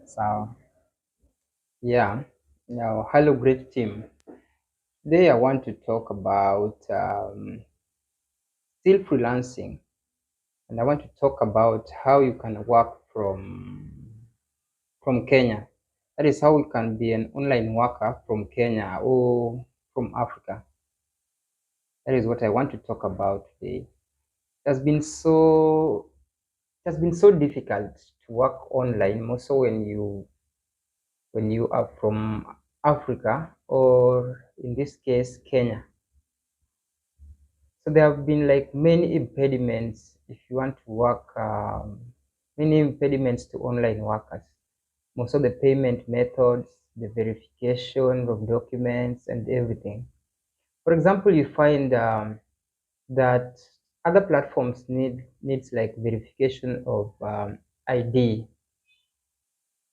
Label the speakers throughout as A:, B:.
A: So, yeah, now, hello, great team. Today, I want to talk about still freelancing, and I want to talk about how you can work from Kenya. That is how you can be an online worker from Kenya or from Africa. That is what I want to talk about today. It has been so it has been so difficult to work online, more so when you are from Africa or in this case Kenya. So there have been like many impediments if you want to work, many impediments to online workers. Most of the payment methods, the verification of documents, and everything. For example, you find that other platforms needs like verification of ID,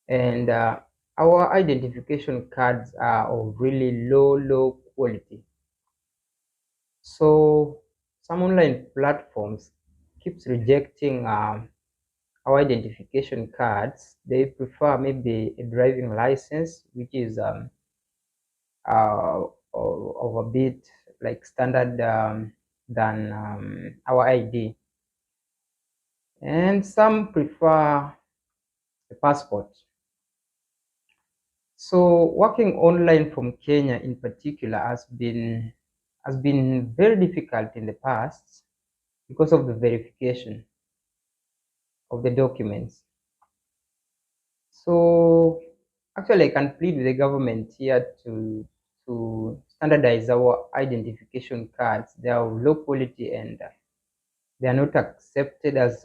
A: and our identification cards are of really low quality. So some online platforms keeps rejecting our identification cards. They prefer maybe a driving license, which is of a bit like standard than our ID, and some prefer a passport. So working online from Kenya in particular has been very difficult in the past because of the verification of the documents. So actually, I can plead with the government here to standardize our identification cards. They are of low quality and they are not accepted as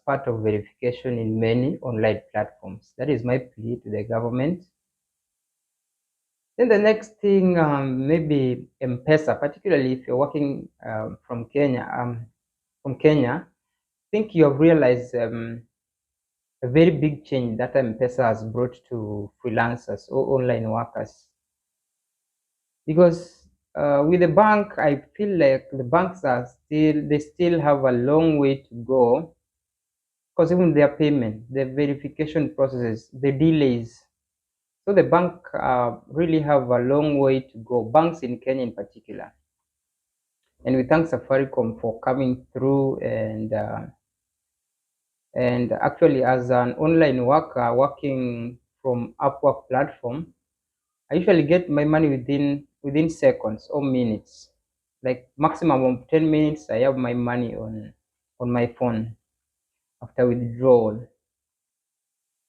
A: part of verification in many online platforms. That is my plea to the government. Then the next thing, maybe M-Pesa, particularly if you're working from Kenya. I think you have realized a very big change that M-Pesa has brought to freelancers or online workers. Because with the bank, I feel like the banks they still have a long way to go, because even their payment, the verification processes, the delays. So the bank really have a long way to go, banks in Kenya in particular. And we thank Safaricom for coming through and actually, as an online worker working from Upwork platform, I usually get my money within seconds or minutes, like maximum of 10 minutes. I have my money on my phone after withdrawal.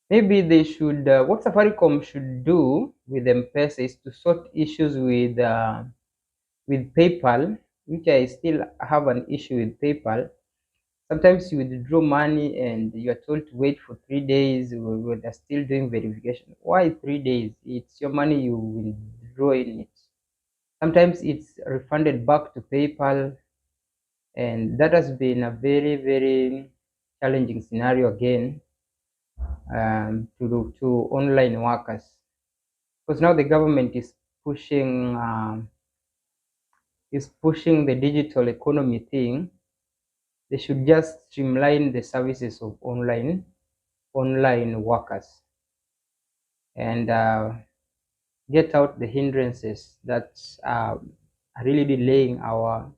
A: Maybe they should, what Safaricom should do with M-Pesa is to sort issues with PayPal, which I still have an issue with PayPal. Sometimes you withdraw money and you are told to wait for 3 days when they're still doing verification. Why 3 days? It's your money, you withdraw in it. Sometimes it's refunded back to PayPal, and that has been a very challenging scenario again, to online workers, because now the government is pushing the digital economy thing. They should just streamline the services of online workers and get out the hindrances that are really delaying our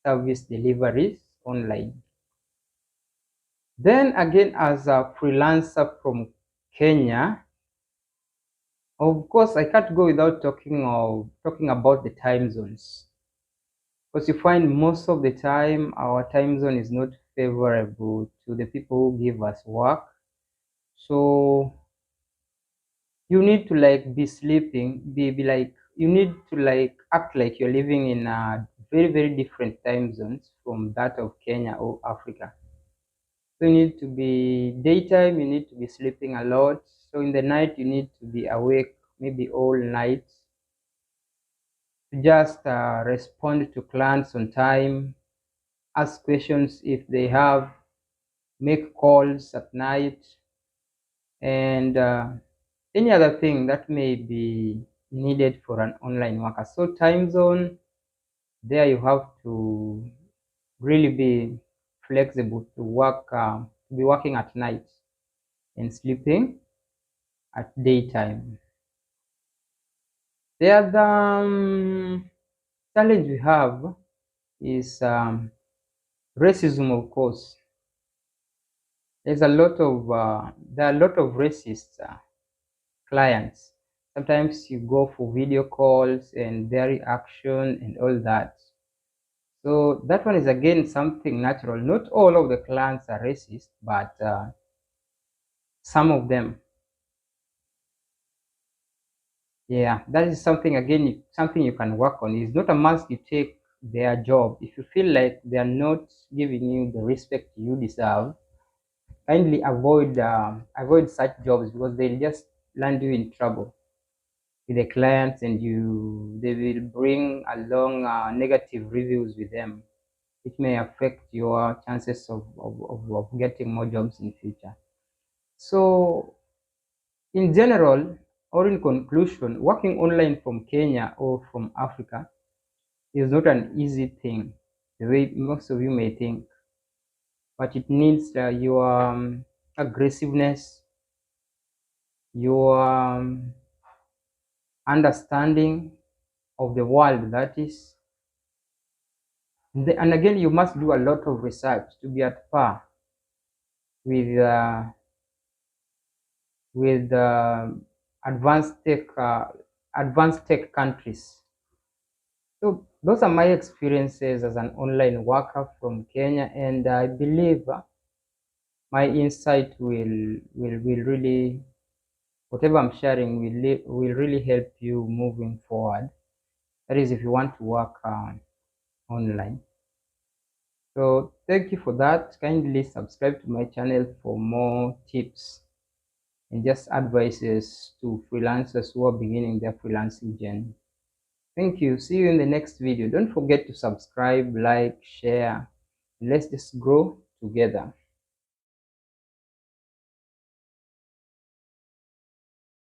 A: service deliveries online. Then again, as a freelancer from Kenya, of course, I can't go without talking about the time zones, because you find most of the time our time zone is not favorable to the people who give us work. So you need to like be sleeping, be like you need to like act like you're living in a very different time zones from that of Kenya or Africa. So you need to be daytime, you need to be sleeping a lot. So in the night, you need to be awake maybe all night to just respond to clients on time, ask questions if they have, make calls at night, and any other thing that may be needed for an online worker. So time zone, there you have to really be flexible to work, to be working at night and sleeping. at daytime. The other challenge we have is racism, of course. There are a lot of racist clients. Sometimes you go for video calls and their reaction and all that. So that one is again something natural. Not all of the clients are racist, but some of them. Yeah, that is something again, something you can work on. It's not a must you take their job. If you feel like they are not giving you the respect you deserve, kindly avoid such jobs, because they'll just land you in trouble with the clients, and they will bring along negative reviews with them, which may affect your chances of getting more jobs in future. So in general, or in conclusion, working online from Kenya or from Africa is not an easy thing the way most of you may think, but it needs your aggressiveness, your understanding of the world, that is. And again, you must do a lot of research to be at par with with advanced tech countries. So those are my experiences as an online worker from Kenya, and I believe my insight will really, whatever I'm sharing will really help you moving forward. That is, if you want to work online. So thank you for that. Kindly subscribe to my channel for more tips and just advices to freelancers who are beginning their freelancing journey. Thank you. See you in the next video. Don't forget to subscribe, like, share. Let's just grow together.